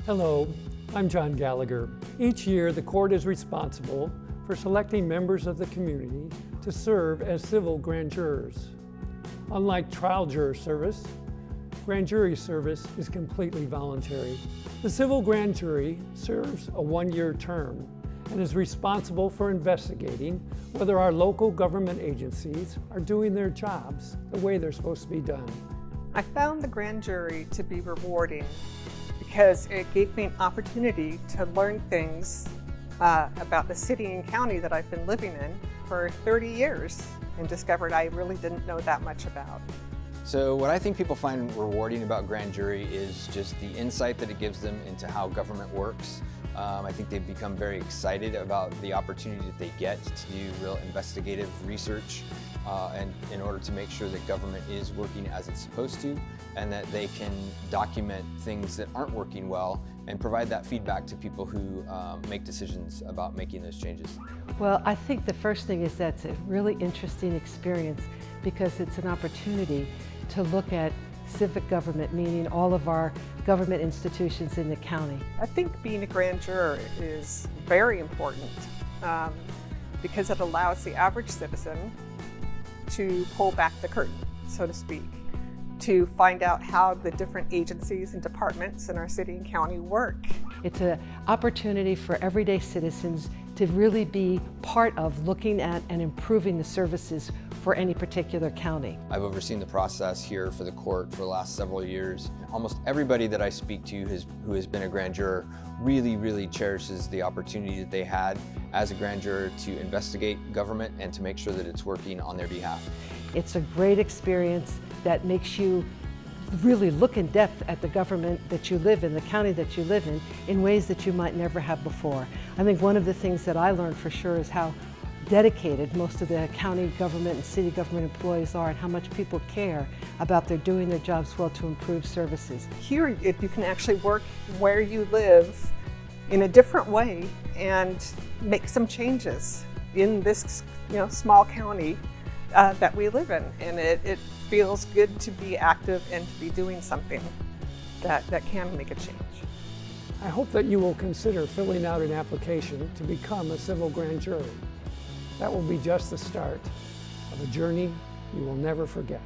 Hello, I'm John Gallagher. Each year, the court is responsible for selecting members of the community to serve as civil grand jurors. Unlike trial juror service, grand jury service is completely voluntary. The civil grand jury serves a one-year term and is responsible for investigating whether our local government agencies are doing their jobs the way they're supposed to be done. I found the grand jury to be rewarding because it gave me an opportunity to learn things about the city and county that I've been living in for 30 years and discovered I really didn't know that much about. So what I think people find rewarding about grand jury is just the insight that it gives them into how government works. I think they've become very excited about the opportunity that they get to do real investigative research and in order to make sure that government is working as it's supposed to, and that they can document things that aren't working well and provide that feedback to people who make decisions about making those changes. Well, I think the first thing is that's a really interesting experience because it's an opportunity to look at civic government, meaning all of our government institutions in the county. I think being a grand juror is very important because it allows the average citizen to pull back the curtain, so to speak, to find out how the different agencies and departments in our city and county work. It's an opportunity for everyday citizens to really be part of looking at and improving the services for any particular county. I've overseen the process here for the court for the last several years. Almost everybody that I speak to who has been a grand juror really cherishes the opportunity that they had as a grand juror to investigate government and to make sure that it's working on their behalf. It's a great experience that makes you really look in depth at the government that you live in, the county that you live in ways that you might never have before. I think one of the things that I learned for sure is how dedicated most of the county government and city government employees are and how much people care about their doing their jobs well to improve services. Here you can actually work where you live in a different way and make some changes in this small county that we live in, and it feels good to be active and to be doing something that can make a change. I hope that you will consider filling out an application to become a civil grand juror. That will be just the start of a journey you will never forget.